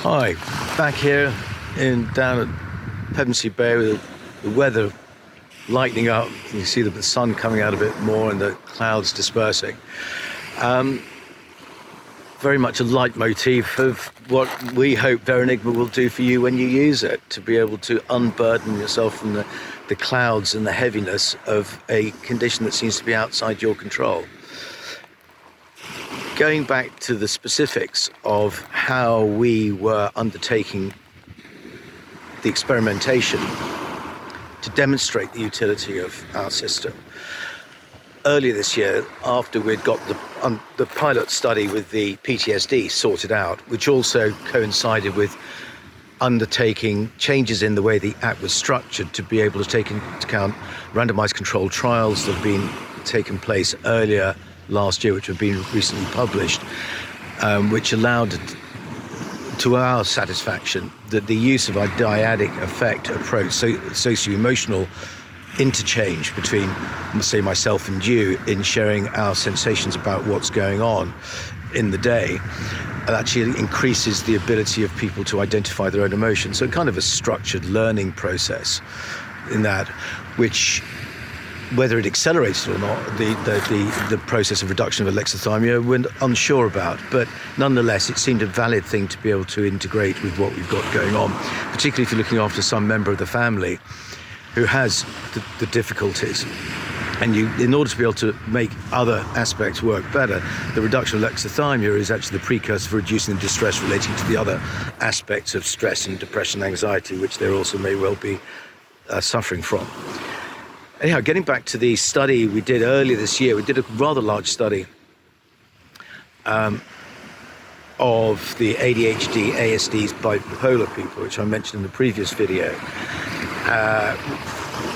Hi, back here down at Pevensey Bay with the weather lightening up. You see the sun coming out a bit more and the clouds dispersing. Very much a leitmotif of what we hope Verenigma will do for you when you use it, to be able to unburden yourself from the clouds and the heaviness of a condition that seems to be outside your control. Going back to the specifics of how we were undertaking the experimentation to demonstrate the utility of our system. Earlier this year, after we'd got the pilot study with the PTSD sorted out, which also coincided with undertaking changes in the way the app was structured to be able to take into account randomized controlled trials that have been taken place earlier last year, which have been recently published, which allowed, to our satisfaction, that the use of a dyadic effect approach, socio-emotional interchange between, say, myself and you in sharing our sensations about what's going on in the day, actually increases the ability of people to identify their own emotions. So kind of a structured learning process in that, which, whether it accelerates it or not, the process of reduction of alexithymia, we're unsure about. But nonetheless, it seemed a valid thing to be able to integrate with what we've got going on, particularly if you're looking after some member of the family who has the difficulties. And in order to be able to make other aspects work better, the reduction of alexithymia is actually the precursor for reducing the distress relating to the other aspects of stress and depression and anxiety, which they also may well be suffering from. Anyhow, getting back to the study we did earlier this year, we did a rather large study of the ADHD, ASDs, bipolar people, which I mentioned in the previous video.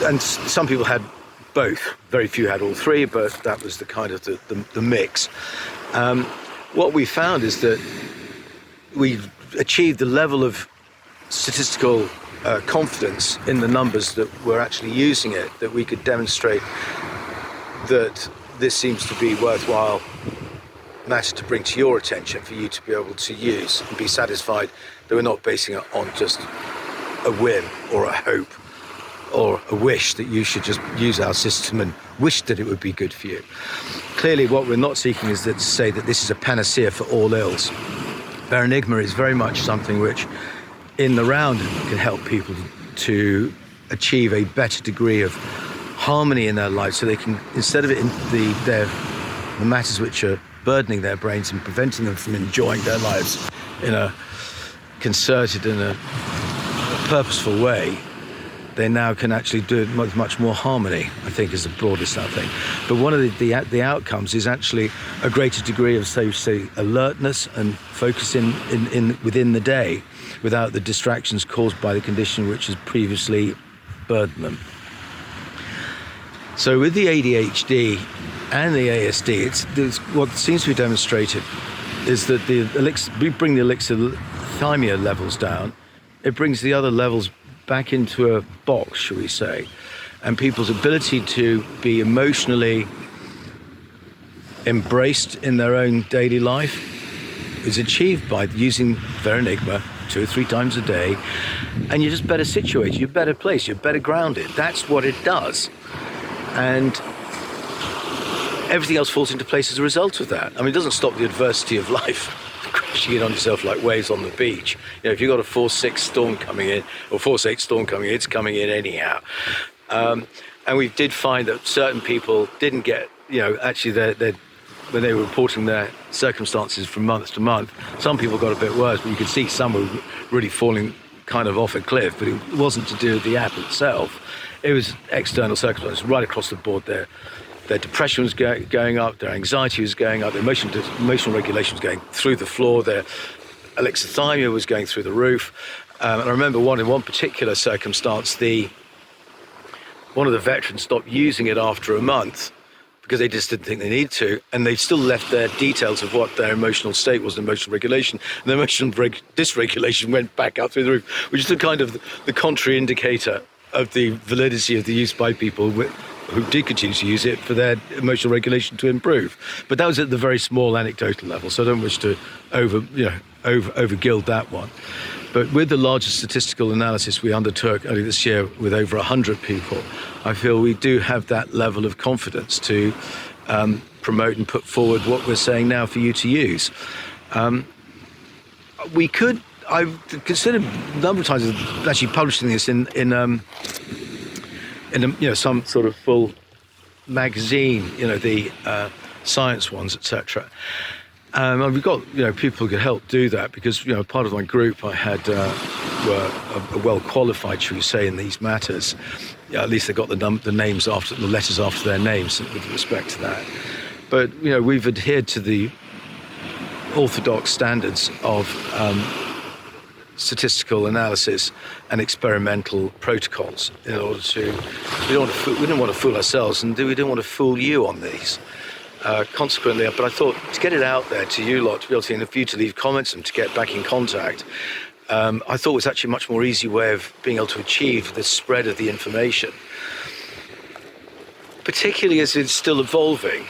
And some people had both. Very few had all three, but that was the kind of the mix. What we found is that we achieved the level of statistical confidence in the numbers that were actually using it, that we could demonstrate that this seems to be worthwhile matter to bring to your attention for you to be able to use and be satisfied that we're not basing it on just a whim or a hope or a wish that you should just use our system and wish that it would be good for you. Clearly, what we're not seeking is to say that this is a panacea for all ills. Verenigma is very much something which, in the round, can help people to achieve a better degree of harmony in their lives, so they can, instead of it in the matters which are burdening their brains and preventing them from enjoying their lives in a concerted and a purposeful way, they now can actually do it with much more harmony, I think, is the broadest thing. But one of the outcomes is actually a greater degree of, say alertness and focus in within the day, without the distractions caused by the condition which has previously burdened them. So with the ADHD and the ASD, what seems to be demonstrated is that we bring the alexithymia levels down, it brings the other levels back into a box, shall we say, and people's ability to be emotionally embraced in their own daily life is achieved by using Verenigma 2 or 3 times a day, and you're just better situated, you're better placed, you're better grounded. That's what it does. And everything else falls into place as a result of that. I mean, it doesn't stop the adversity of life crashing in on yourself like waves on the beach. You know, if you've got a 4-6 storm coming in, or 4-8 storm coming in, it's coming in anyhow. And we did find that certain people didn't get, actually when they were reporting their circumstances from month to month, some people got a bit worse, but you could see some were really falling kind of off a cliff, but it wasn't to do with the app itself. It was external circumstances right across the board. Their depression was going up, their anxiety was going up, their emotional regulation was going through the floor, their alexithymia was going through the roof. And I remember in one particular circumstance, one of the veterans stopped using it after a month because they just didn't think they needed to, and they still left their details of what their emotional state was, and emotional regulation, and their emotional dysregulation went back up through the roof, which is the kind of the contrary indicator of the validity of the use by people who did continue to use it for their emotional regulation to improve. But that was at the very small anecdotal level, so I don't wish to overgild that one. But with the largest statistical analysis we undertook earlier this year with over 100 people, I feel we do have that level of confidence to promote and put forward what we're saying now for you to use. I've considered a number of times actually publishing this in some sort of full magazine, the science ones, etc. And we've got people who could help do that, because part of my group I had were well qualified, shall we say, in these matters. At least they got the names after the letters after their names with respect to that. But we've adhered to the orthodox standards of statistical analysis and experimental protocols in order to, we didn't want to fool ourselves, and we didn't want to fool you on these. Consequently, but I thought to get it out there to you lot, to be able to, and for you to leave comments and to get back in contact, I thought was actually a much more easy way of being able to achieve the spread of the information, particularly as it's still evolving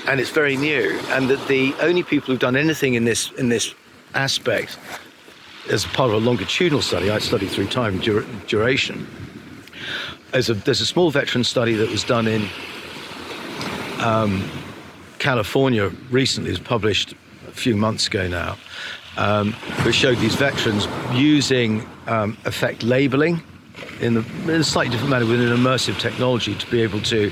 and it's very new, and that the only people who've done anything in this aspect as part of a longitudinal study, I studied through time duration. There's a small veteran study that was done in California recently. It was published a few months ago now, which showed these veterans using effect labeling in a slightly different manner with an immersive technology to be able to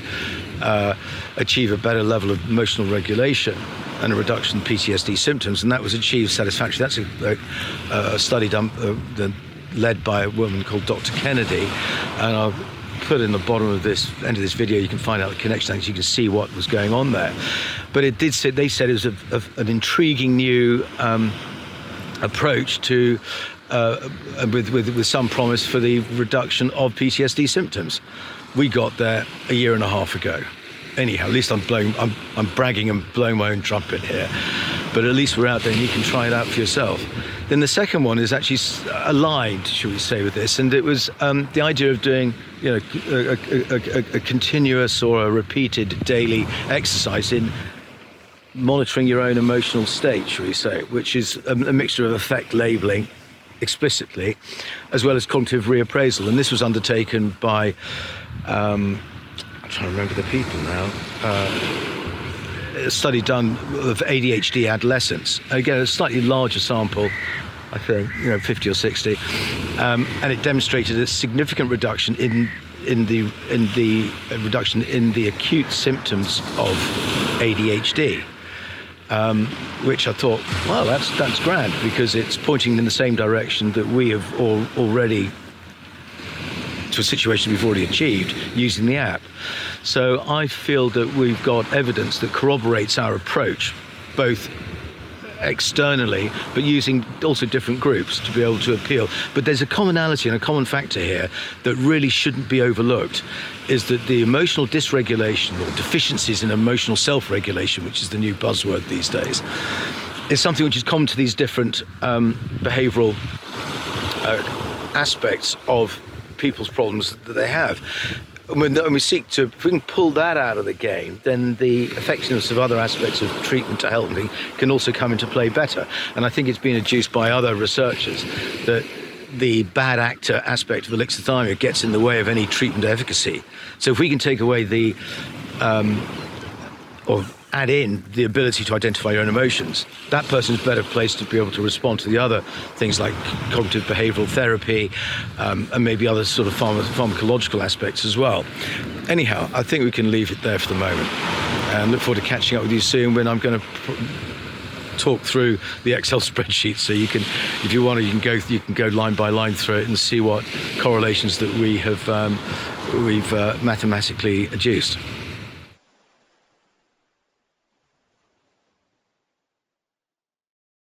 achieve a better level of emotional regulation and a reduction in PTSD symptoms, and that was achieved satisfactorily. That's a study done led by a woman called Dr. Kennedy, and I'll put in the bottom of this end of this video, you can find out the connection, so you can see what was going on there. But it did say, they said it was an intriguing new approach to with some promise for the reduction of PTSD symptoms. We got there a year and a half ago. Anyhow, at least I'm bragging and blowing my own trumpet here, but at least we're out there and you can try it out for yourself. Then the second one is actually aligned, shall we say, with this, and it was the idea of doing a continuous or a repeated daily exercise in monitoring your own emotional state, shall we say, which is a mixture of effect labeling explicitly as well as cognitive reappraisal. And this was undertaken by I'm trying to remember the people now. A study done of ADHD adolescents. Again, a slightly larger sample, I think, 50 or 60, and it demonstrated a significant reduction in the reduction in the acute symptoms of ADHD, which I thought, well, that's grand, because it's pointing in the same direction that we have already, to a situation we've already achieved using the app. So I feel that we've got evidence that corroborates our approach, both externally, but using also different groups to be able to appeal. But there's a commonality and a common factor here that really shouldn't be overlooked, is that the emotional dysregulation or deficiencies in emotional self-regulation, which is the new buzzword these days, is something which is common to these different behavioural aspects of people's problems that they have. When we seek to, if we can pull that out of the game, then the effectiveness of other aspects of treatment to help me can also come into play better. And I think it's been adduced by other researchers that the bad actor aspect of alexithymia gets in the way of any treatment efficacy. So if we can take away the, or add in the ability to identify your own emotions, that person's better placed to be able to respond to the other things like cognitive behavioral therapy, and maybe other sort of pharmacological aspects as well. Anyhow, I think we can leave it there for the moment, and look forward to catching up with you soon when I'm going to talk through the Excel spreadsheet, so you can, if you want to, you can go line by line through it and see what correlations that we've mathematically adduced.